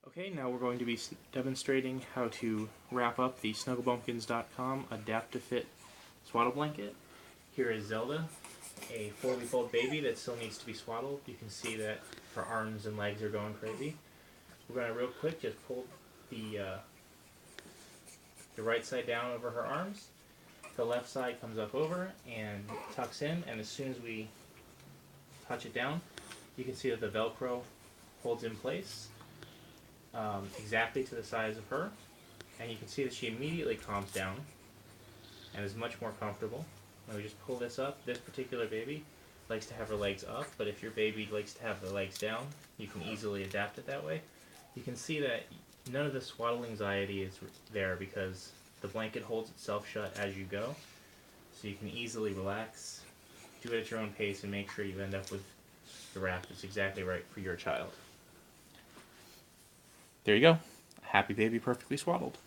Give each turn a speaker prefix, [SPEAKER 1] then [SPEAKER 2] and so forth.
[SPEAKER 1] Okay, now we're going to be demonstrating how to wrap up the SnuggleBumpkins.com AdaptiFIT swaddle blanket. Here is Zelda, a 4-week-old baby that still needs to be swaddled. You can see that her arms and legs are going crazy. We're going to real quick just pull the right side down over her arms. The left side comes up over and tucks in, and as soon as we touch it down, you can see that the Velcro holds in place. Exactly to the size of her, and you can see that she immediately calms down and is much more comfortable. Now we just pull this up. This particular baby likes to have her legs up, but if your baby likes to have the legs down, you can easily adapt it that way. You can see that none of the swaddle anxiety is there because the blanket holds itself shut as you go, so you can easily relax, do it at your own pace, and make sure you end up with the wrap that's exactly right for your child. There you go. Happy baby, perfectly swaddled.